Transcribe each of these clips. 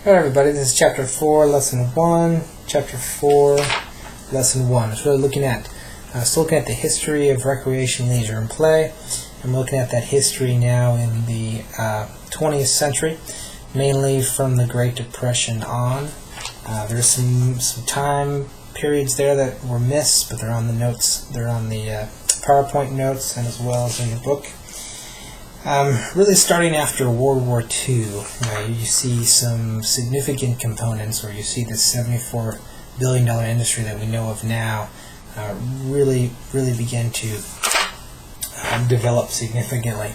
Alright everybody, this is Chapter 4, Lesson 1. Chapter 4, Lesson 1. It's really looking at, still looking at the history of recreation, leisure, and play. And we're looking at that history now in the 20th century, mainly from the Great Depression on. There's some time periods there that were missed, but they're on the notes. They're on the PowerPoint notes and as well as in the book. Really starting after World War II, you see some significant components, or you see this $74 billion industry that we know of now really begin to develop significantly.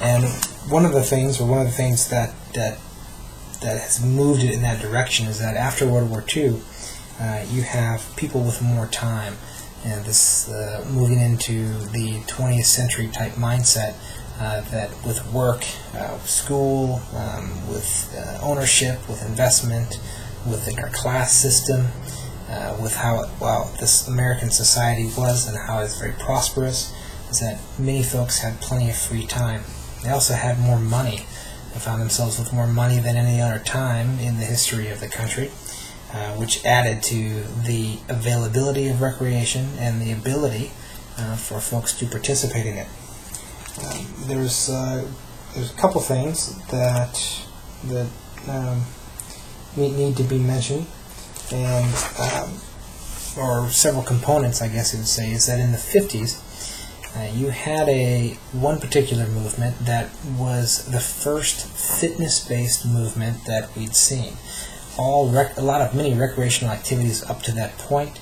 And one of the things that has moved it in that direction is that after World War II, you have people with more time, and this moving into the 20th century type mindset. That with work, with school, with ownership, with investment, with our class system, with how this American society was and how it's very prosperous, is that many folks had plenty of free time. They also had more money. They found themselves with more money than any other time in the history of the country, which added to the availability of recreation and the ability for folks to participate in it. There's a couple things that need to be mentioned, and or several components, I guess you would say, is that in the 50s you had one particular movement that was the first fitness-based movement that we'd seen. Many recreational activities up to that point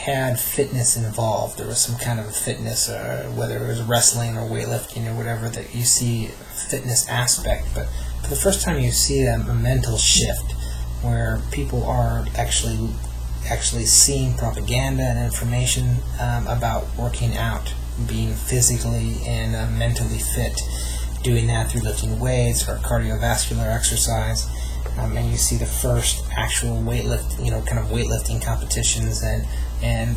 had fitness involved. There was some kind of a fitness, whether it was wrestling or weightlifting or whatever, that you see fitness aspect. But for the first time you see a mental shift where people are actually seeing propaganda and information about working out, being physically and mentally fit, doing that through lifting weights or cardiovascular exercise. And you see the first actual weightlifting competitions and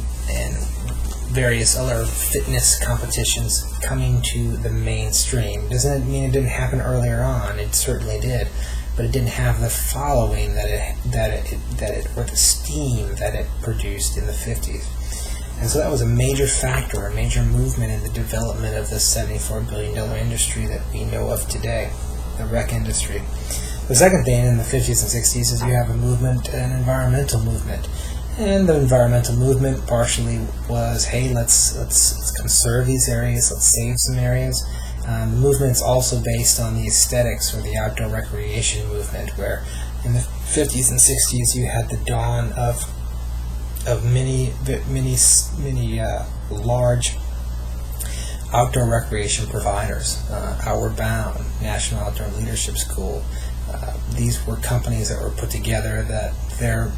various other fitness competitions coming to the mainstream. Doesn't mean it didn't happen earlier on. It certainly did, but it didn't have the following or the steam that it produced in the 50s. And so that was a major factor, a major movement in the development of the $74 billion industry that we know of today, the rec industry. The second thing in the 50s and 60s is you have an environmental movement. And the environmental movement partially was, hey, let's conserve these areas, let's save some areas. The movement's also based on the aesthetics or the outdoor recreation movement, where in the 50s and 60s you had the dawn of many large outdoor recreation providers. Outward Bound, National Outdoor Leadership School. These were companies that were put together that their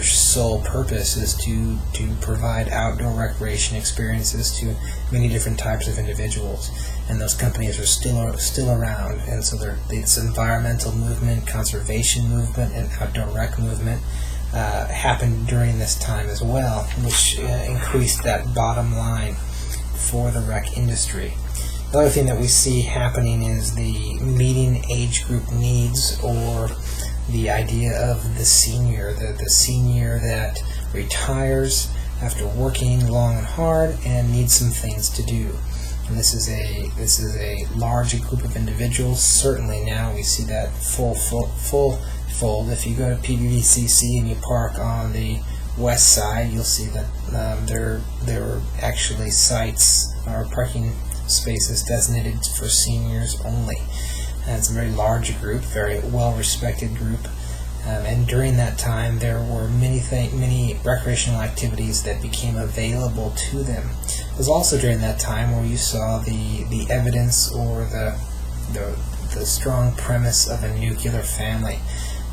sole purpose is to provide outdoor recreation experiences to many different types of individuals, and those companies are still around. And so this environmental movement, conservation movement, and outdoor rec movement happened during this time as well, which increased that bottom line for the rec industry. The other thing that we see happening is the meeting age group needs, or the idea of the senior, the senior that retires after working long and hard and needs some things to do. And this is a large group of individuals. Certainly now we see that full fold. If you go to PVCC and you park on the west side, you'll see that there are actually sites or parking spaces designated for seniors only. And it's a very large group, very well-respected group. And during that time, there were many recreational activities that became available to them. It was also during that time where you saw the evidence or the strong premise of a nuclear family.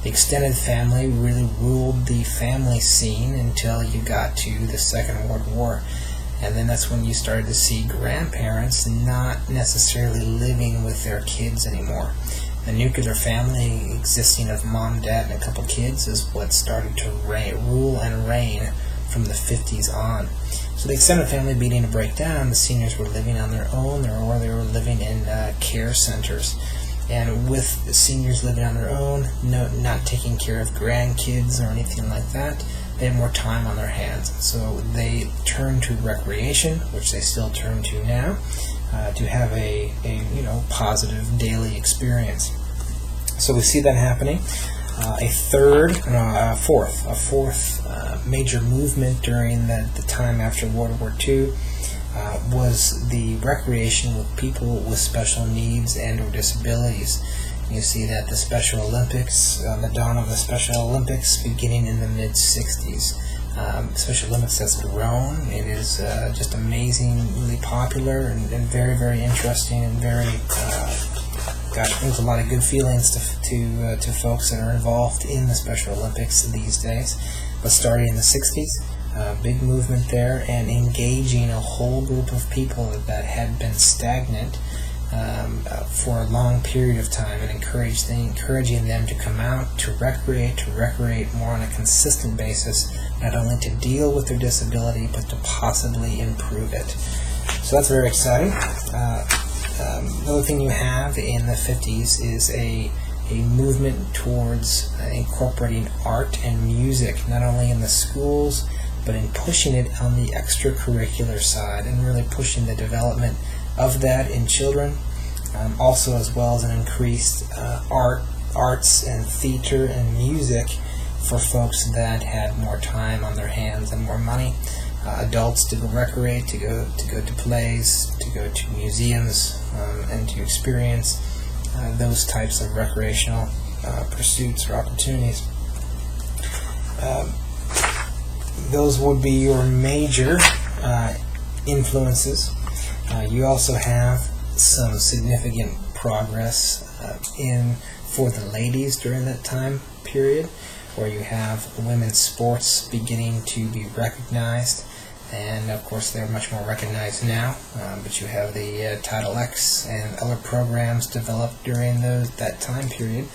The extended family really ruled the family scene until you got to the Second World War. And then that's when you started to see grandparents not necessarily living with their kids anymore. The nuclear family existing of mom, dad, and a couple kids is what started to rule and reign from the 50s on. So the extended family beginning to break down, the seniors were living on their own, or they were living in care centers. And with the seniors living on their own, not taking care of grandkids or anything like that, they have more time on their hands. So they turn to recreation, which they still turn to now, to have a positive daily experience. So we see that happening. A fourth major movement during the time after World War II was the recreation with people with special needs and or disabilities. You see that the Special Olympics, the dawn of the Special Olympics beginning in the mid-60s. Special Olympics has grown. It is just amazingly popular and very, very interesting and very, brings a lot of good feelings to folks that are involved in the Special Olympics these days. But starting in the 60s, big movement there, and engaging a whole group of people that had been stagnant for a long period of time, and encouraging them to come out to recreate more on a consistent basis, not only to deal with their disability but to possibly improve it. So that's very exciting. The other thing you have in the 50s is a movement towards incorporating art and music, not only in the schools but in pushing it on the extracurricular side and really pushing the development of that in children, also as well as an increased arts and theater and music for folks that had more time on their hands and more money. Adults to go recreate, to go to plays, to go to museums, and to experience those types of recreational pursuits or opportunities. Those would be your major influences. You also have some significant progress for the ladies during that time period, where you have women's sports beginning to be recognized, and of course they're much more recognized now, but you have the Title X and other programs developed during that time period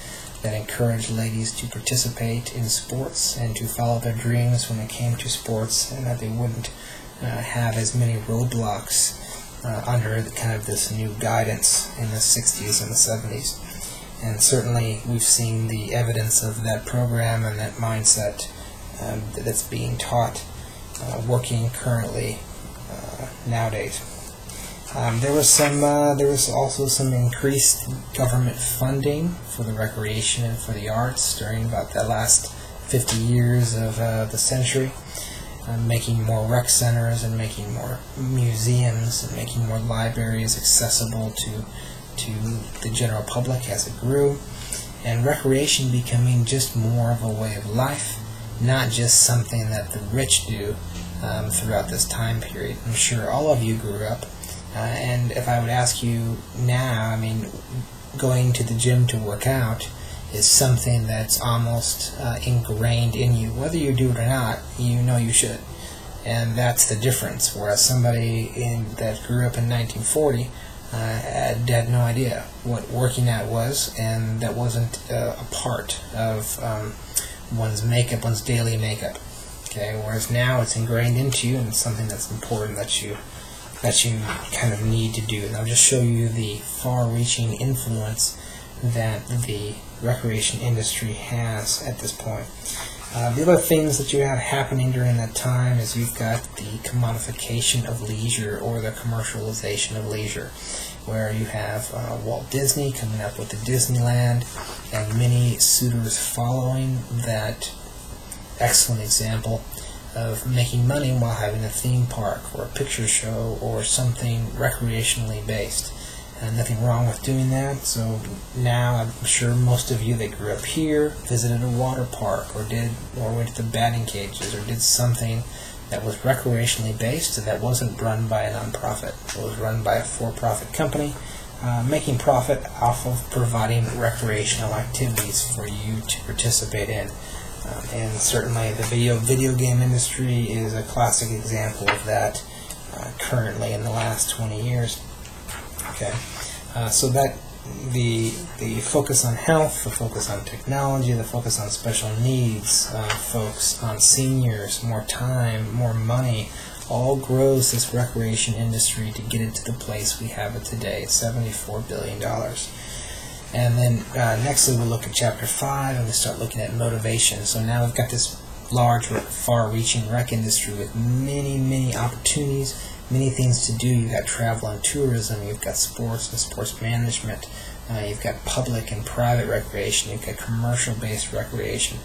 that encouraged ladies to participate in sports and to follow their dreams when it came to sports, and that they wouldn't have as many roadblocks under this new guidance in the 60s and the 70s. And certainly we've seen the evidence of that program and that mindset that's being taught, working currently nowadays. There was also some increased government funding for the recreation and for the arts during about the last 50 years of the century, making more rec centers and making more museums and making more libraries accessible to the general public as it grew, and recreation becoming just more of a way of life, not just something that the rich do throughout this time period. I'm sure all of you grew up, and if I would ask you now, going to the gym to work out is something that's almost ingrained in you. Whether you do it or not, you know you should. And that's the difference. Whereas somebody that grew up in 1940 had no idea what working out was, and that wasn't a part of one's makeup, one's daily makeup. Okay, whereas now it's ingrained into you, and it's something that's important that you kind of need to do. And I'll just show you the far-reaching influence that the recreation industry has at this point. The other things that you have happening during that time is you've got the commodification of leisure, or the commercialization of leisure, where you have Walt Disney coming up with the Disneyland, and many suitors following that excellent example of making money while having a theme park or a picture show or something recreationally based. And nothing wrong with doing that. So now I'm sure most of you that grew up here visited a water park, or went to the batting cages, or did something that was recreationally based, that wasn't run by a nonprofit. It was run by a for-profit company, making profit off of providing recreational activities for you to participate in. And certainly the video game industry is a classic example of that currently in the last 20 years. Okay, so that the focus on health, the focus on technology, the focus on special needs, focus on seniors, more time, more money, all grows this recreation industry to get it to the place we have it today, $74 billion. And then nextly we'll look at Chapter 5, and we'll start looking at motivation. So now we've got this large, far-reaching rec industry with many, many opportunities, many things to do. You've got travel and tourism, you've got sports and sports management, you've got public and private recreation, you've got commercial-based recreation.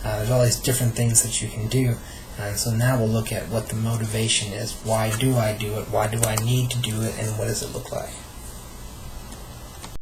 There's all these different things that you can do. And so now we'll look at what the motivation is. Why do I do it? Why do I need to do it? And what does it look like?